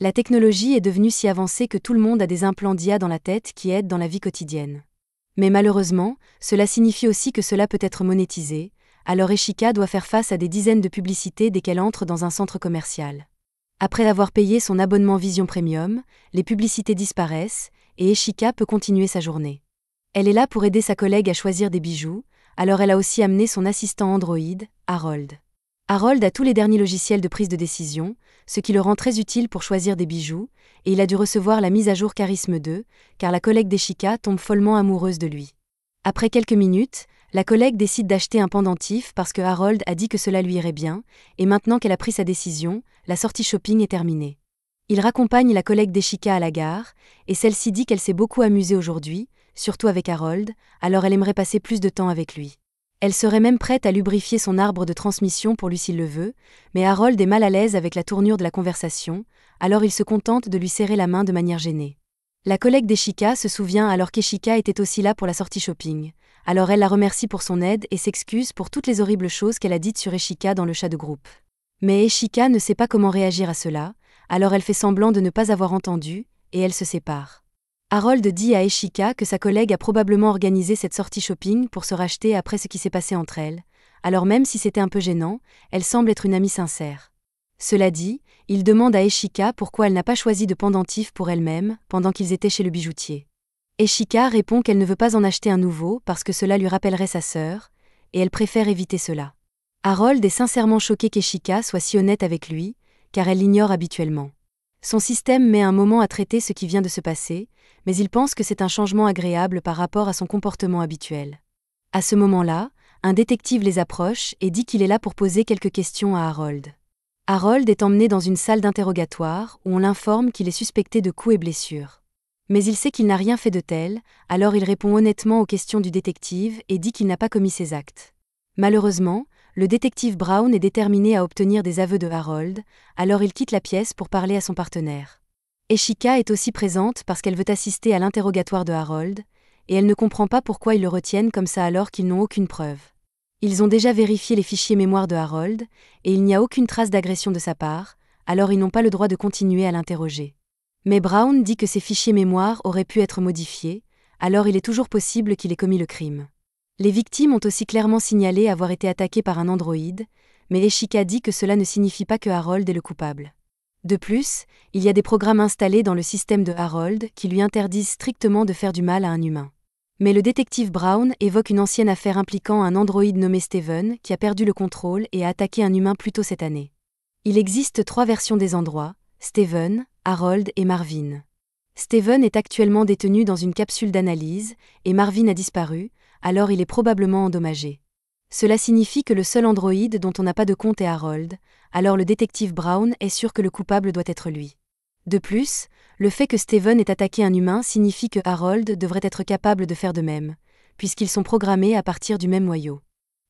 La technologie est devenue si avancée que tout le monde a des implants d'IA dans la tête qui aident dans la vie quotidienne. Mais malheureusement, cela signifie aussi que cela peut être monétisé, alors Eshika doit faire face à des dizaines de publicités dès qu'elle entre dans un centre commercial. Après avoir payé son abonnement Vision Premium, les publicités disparaissent, et Eshika peut continuer sa journée. Elle est là pour aider sa collègue à choisir des bijoux, alors elle a aussi amené son assistant Android, Harold. Harold a tous les derniers logiciels de prise de décision, ce qui le rend très utile pour choisir des bijoux, et il a dû recevoir la mise à jour Charisme 2, car la collègue d'Eshika tombe follement amoureuse de lui. Après quelques minutes, la collègue décide d'acheter un pendentif parce que Harold a dit que cela lui irait bien, et maintenant qu'elle a pris sa décision, la sortie shopping est terminée. Il raccompagne la collègue d'Eshika à la gare, et celle-ci dit qu'elle s'est beaucoup amusée aujourd'hui, surtout avec Harold, alors elle aimerait passer plus de temps avec lui. Elle serait même prête à lubrifier son arbre de transmission pour lui s'il le veut, mais Harold est mal à l'aise avec la tournure de la conversation, alors il se contente de lui serrer la main de manière gênée. La collègue d'Eshika se souvient alors qu'Eshika était aussi là pour la sortie shopping, alors elle la remercie pour son aide et s'excuse pour toutes les horribles choses qu'elle a dites sur Eshika dans le chat de groupe. Mais Eshika ne sait pas comment réagir à cela, alors elle fait semblant de ne pas avoir entendu, et elle se sépare. Harold dit à Eshika que sa collègue a probablement organisé cette sortie shopping pour se racheter après ce qui s'est passé entre elles, alors même si c'était un peu gênant, elle semble être une amie sincère. Cela dit, il demande à Eshika pourquoi elle n'a pas choisi de pendentif pour elle-même pendant qu'ils étaient chez le bijoutier. Eshika répond qu'elle ne veut pas en acheter un nouveau parce que cela lui rappellerait sa sœur, et elle préfère éviter cela. Harold est sincèrement choqué qu'Eshika soit si honnête avec lui, car elle l'ignore habituellement. Son système met un moment à traiter ce qui vient de se passer, mais il pense que c'est un changement agréable par rapport à son comportement habituel. À ce moment-là, un détective les approche et dit qu'il est là pour poser quelques questions à Harold. Harold est emmené dans une salle d'interrogatoire où on l'informe qu'il est suspecté de coups et blessures. Mais il sait qu'il n'a rien fait de tel, alors il répond honnêtement aux questions du détective et dit qu'il n'a pas commis ces actes. Malheureusement, le détective Brown est déterminé à obtenir des aveux de Harold, alors il quitte la pièce pour parler à son partenaire. Eshika est aussi présente parce qu'elle veut assister à l'interrogatoire de Harold, et elle ne comprend pas pourquoi ils le retiennent comme ça alors qu'ils n'ont aucune preuve. Ils ont déjà vérifié les fichiers mémoire de Harold, et il n'y a aucune trace d'agression de sa part, alors ils n'ont pas le droit de continuer à l'interroger. Mais Brown dit que ces fichiers mémoire auraient pu être modifiés, alors il est toujours possible qu'il ait commis le crime. Les victimes ont aussi clairement signalé avoir été attaquées par un androïde, mais Eshika dit que cela ne signifie pas que Harold est le coupable. De plus, il y a des programmes installés dans le système de Harold qui lui interdisent strictement de faire du mal à un humain. Mais le détective Brown évoque une ancienne affaire impliquant un androïde nommé Steven qui a perdu le contrôle et a attaqué un humain plus tôt cette année. Il existe 3 versions des endroits, Steven, Harold et Marvin. Steven est actuellement détenu dans une capsule d'analyse, et Marvin a disparu, alors il est probablement endommagé. Cela signifie que le seul androïde dont on n'a pas de compte est Harold, alors le détective Brown est sûr que le coupable doit être lui. De plus, le fait que Steven ait attaqué un humain signifie que Harold devrait être capable de faire de même, puisqu'ils sont programmés à partir du même noyau.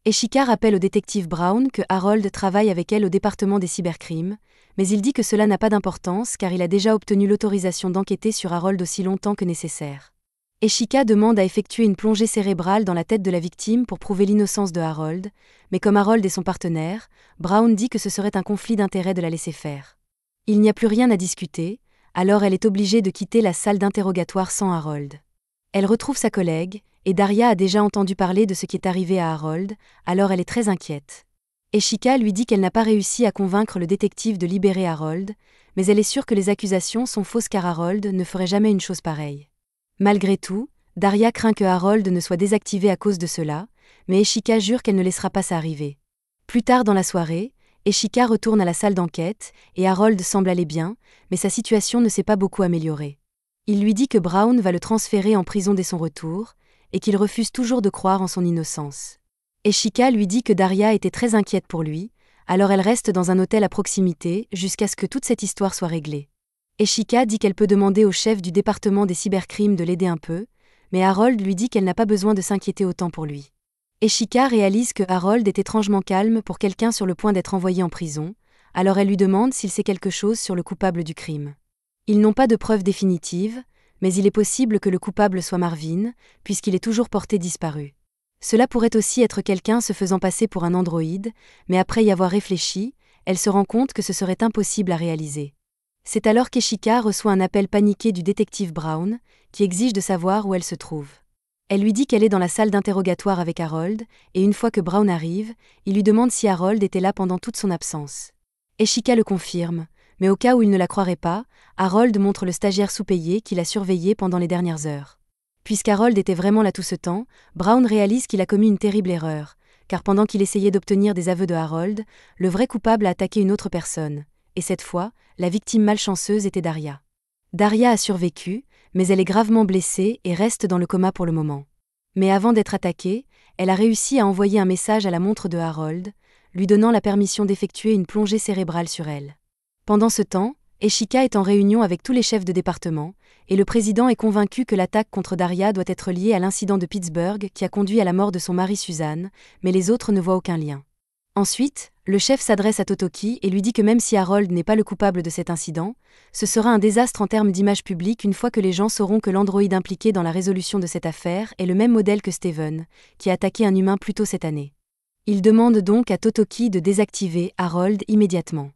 Eshika rappelle au détective Brown que Harold travaille avec elle au département des cybercrimes, mais il dit que cela n'a pas d'importance car il a déjà obtenu l'autorisation d'enquêter sur Harold aussi longtemps que nécessaire. Eshika demande à effectuer une plongée cérébrale dans la tête de la victime pour prouver l'innocence de Harold, mais comme Harold est son partenaire, Brown dit que ce serait un conflit d'intérêts de la laisser faire. Il n'y a plus rien à discuter, alors elle est obligée de quitter la salle d'interrogatoire sans Harold. Elle retrouve sa collègue, et Daria a déjà entendu parler de ce qui est arrivé à Harold, alors elle est très inquiète. Eshika lui dit qu'elle n'a pas réussi à convaincre le détective de libérer Harold, mais elle est sûre que les accusations sont fausses car Harold ne ferait jamais une chose pareille. Malgré tout, Daria craint que Harold ne soit désactivé à cause de cela, mais Eshika jure qu'elle ne laissera pas ça arriver. Plus tard dans la soirée, Eshika retourne à la salle d'enquête, et Harold semble aller bien, mais sa situation ne s'est pas beaucoup améliorée. Il lui dit que Brown va le transférer en prison dès son retour, et qu'il refuse toujours de croire en son innocence. Eshika lui dit que Daria était très inquiète pour lui, alors elle reste dans un hôtel à proximité jusqu'à ce que toute cette histoire soit réglée. Eshika dit qu'elle peut demander au chef du département des cybercrimes de l'aider un peu, mais Harold lui dit qu'elle n'a pas besoin de s'inquiéter autant pour lui. Eshika réalise que Harold est étrangement calme pour quelqu'un sur le point d'être envoyé en prison, alors elle lui demande s'il sait quelque chose sur le coupable du crime. Ils n'ont pas de preuves définitives, mais il est possible que le coupable soit Marvin, puisqu'il est toujours porté disparu. Cela pourrait aussi être quelqu'un se faisant passer pour un androïde, mais après y avoir réfléchi, elle se rend compte que ce serait impossible à réaliser. C'est alors qu'Eshika reçoit un appel paniqué du détective Brown, qui exige de savoir où elle se trouve. Elle lui dit qu'elle est dans la salle d'interrogatoire avec Harold, et une fois que Brown arrive, il lui demande si Harold était là pendant toute son absence. Eshika le confirme, mais au cas où il ne la croirait pas, Harold montre le stagiaire sous-payé qui l'a surveillé pendant les dernières heures. Puisqu'Harold était vraiment là tout ce temps, Brown réalise qu'il a commis une terrible erreur, car pendant qu'il essayait d'obtenir des aveux de Harold, le vrai coupable a attaqué une autre personne, et cette fois, la victime malchanceuse était Daria. Daria a survécu, mais elle est gravement blessée et reste dans le coma pour le moment. Mais avant d'être attaquée, elle a réussi à envoyer un message à la montre de Harold, lui donnant la permission d'effectuer une plongée cérébrale sur elle. Pendant ce temps, Eshika est en réunion avec tous les chefs de département, et le président est convaincu que l'attaque contre Daria doit être liée à l'incident de Pittsburgh qui a conduit à la mort de son mari Suzanne, mais les autres ne voient aucun lien. Ensuite, le chef s'adresse à Totoki et lui dit que même si Harold n'est pas le coupable de cet incident, ce sera un désastre en termes d'image publique une fois que les gens sauront que l'androïde impliqué dans la résolution de cette affaire est le même modèle que Steven, qui a attaqué un humain plus tôt cette année. Il demande donc à Totoki de désactiver Harold immédiatement.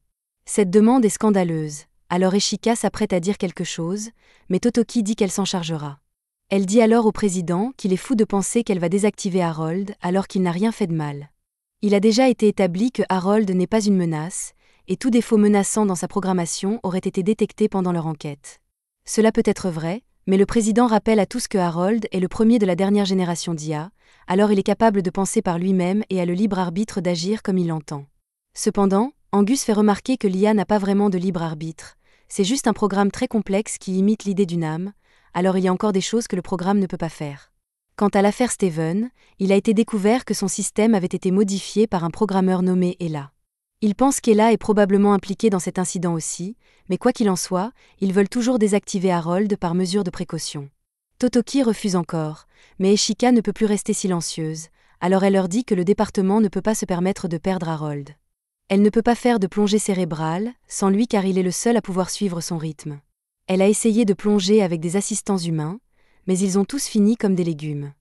Cette demande est scandaleuse, alors Eshika s'apprête à dire quelque chose, mais Totoki dit qu'elle s'en chargera. Elle dit alors au président qu'il est fou de penser qu'elle va désactiver Harold alors qu'il n'a rien fait de mal. Il a déjà été établi que Harold n'est pas une menace, et tout défaut menaçant dans sa programmation aurait été détecté pendant leur enquête. Cela peut être vrai, mais le président rappelle à tous que Harold est le premier de la dernière génération d'IA, alors il est capable de penser par lui-même et a le libre arbitre d'agir comme il l'entend. Cependant, Angus fait remarquer que l'IA n'a pas vraiment de libre arbitre, c'est juste un programme très complexe qui imite l'idée d'une âme, alors il y a encore des choses que le programme ne peut pas faire. Quant à l'affaire Steven, il a été découvert que son système avait été modifié par un programmeur nommé Ella. Il pense qu'Ella est probablement impliquée dans cet incident aussi, mais quoi qu'il en soit, ils veulent toujours désactiver Harold par mesure de précaution. Totoki refuse encore, mais Eshika ne peut plus rester silencieuse, alors elle leur dit que le département ne peut pas se permettre de perdre Harold. Elle ne peut pas faire de plongée cérébrale, sans lui car il est le seul à pouvoir suivre son rythme. Elle a essayé de plonger avec des assistants humains, mais ils ont tous fini comme des légumes.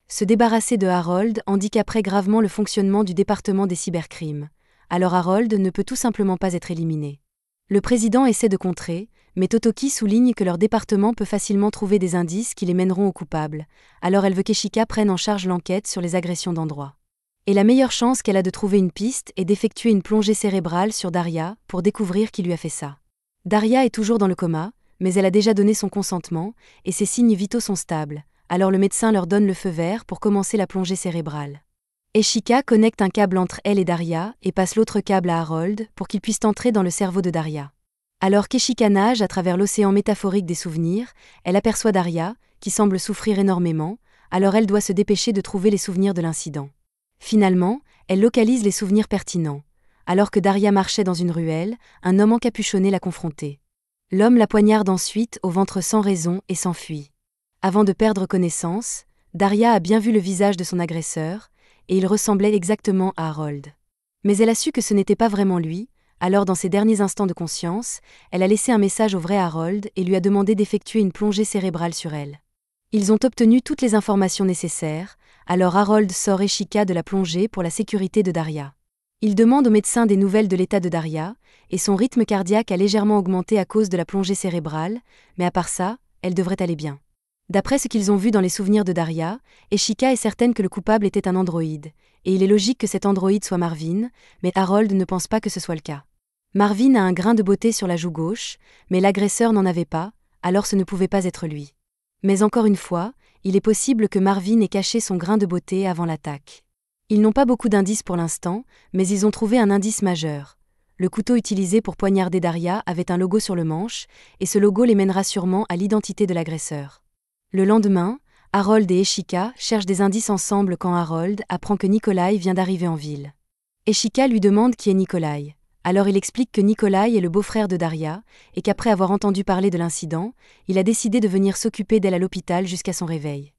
Se débarrasser de Harold handicaperait gravement le fonctionnement du département des cybercrimes, alors Harold ne peut tout simplement pas être éliminé. Le président essaie de contrer, mais Totoki souligne que leur département peut facilement trouver des indices qui les mèneront au coupable, alors elle veut qu'Eshika prenne en charge l'enquête sur les agressions d'endroit. Et la meilleure chance qu'elle a de trouver une piste est d'effectuer une plongée cérébrale sur Daria pour découvrir qui lui a fait ça. Daria est toujours dans le coma, mais elle a déjà donné son consentement, et ses signes vitaux sont stables, alors le médecin leur donne le feu vert pour commencer la plongée cérébrale. Eshika connecte un câble entre elle et Daria et passe l'autre câble à Harold pour qu'il puisse entrer dans le cerveau de Daria. Alors qu'Eshika nage à travers l'océan métaphorique des souvenirs, elle aperçoit Daria, qui semble souffrir énormément, alors elle doit se dépêcher de trouver les souvenirs de l'incident. Finalement, elle localise les souvenirs pertinents. Alors que Daria marchait dans une ruelle, un homme encapuchonné l'a confrontée. L'homme la poignarde ensuite au ventre sans raison et s'enfuit. Avant de perdre connaissance, Daria a bien vu le visage de son agresseur, et il ressemblait exactement à Harold. Mais elle a su que ce n'était pas vraiment lui, alors dans ses derniers instants de conscience, elle a laissé un message au vrai Harold et lui a demandé d'effectuer une plongée cérébrale sur elle. Ils ont obtenu toutes les informations nécessaires, alors Harold sort Eshika de la plongée pour la sécurité de Daria. Il demande au médecin des nouvelles de l'état de Daria, et son rythme cardiaque a légèrement augmenté à cause de la plongée cérébrale, mais à part ça, elle devrait aller bien. D'après ce qu'ils ont vu dans les souvenirs de Daria, Eshika est certaine que le coupable était un androïde, et il est logique que cet androïde soit Marvin, mais Harold ne pense pas que ce soit le cas. Marvin a un grain de beauté sur la joue gauche, mais l'agresseur n'en avait pas, alors ce ne pouvait pas être lui. Mais encore une fois, il est possible que Marvin ait caché son grain de beauté avant l'attaque. Ils n'ont pas beaucoup d'indices pour l'instant, mais ils ont trouvé un indice majeur. Le couteau utilisé pour poignarder Daria avait un logo sur le manche, et ce logo les mènera sûrement à l'identité de l'agresseur. Le lendemain, Harold et Eshika cherchent des indices ensemble quand Harold apprend que Nikolai vient d'arriver en ville. Eshika lui demande qui est Nikolai. Alors il explique que Nikolai est le beau-frère de Daria, et qu'après avoir entendu parler de l'incident, il a décidé de venir s'occuper d'elle à l'hôpital jusqu'à son réveil.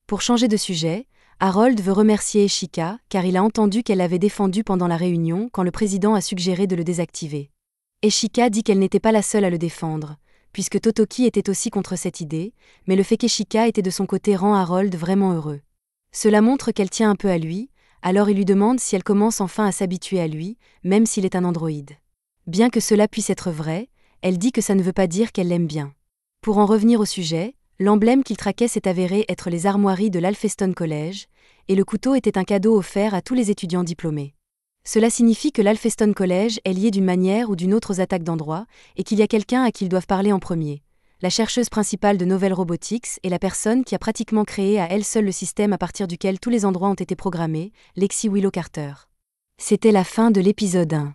Pour changer de sujet, Harold veut remercier Eshika car il a entendu qu'elle l'avait défendu pendant la réunion quand le président a suggéré de le désactiver. Eshika dit qu'elle n'était pas la seule à le défendre, puisque Totoki était aussi contre cette idée, mais le fait qu'Eshika était de son côté rend Harold vraiment heureux. Cela montre qu'elle tient un peu à lui, alors il lui demande si elle commence enfin à s'habituer à lui, même s'il est un androïde. Bien que cela puisse être vrai, elle dit que ça ne veut pas dire qu'elle l'aime bien. Pour en revenir au sujet, l'emblème qu'il traquait s'est avéré être les armoiries de l'Alpheston College, et le couteau était un cadeau offert à tous les étudiants diplômés. Cela signifie que l'Alpheston College est lié d'une manière ou d'une autre aux attaques d'Android, et qu'il y a quelqu'un à qui ils doivent parler en premier. La chercheuse principale de Novel Robotics est la personne qui a pratiquement créé à elle seule le système à partir duquel tous les Androids ont été programmés, Lexi Willow Carter. C'était la fin de l'épisode 1.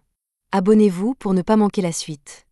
Abonnez-vous pour ne pas manquer la suite.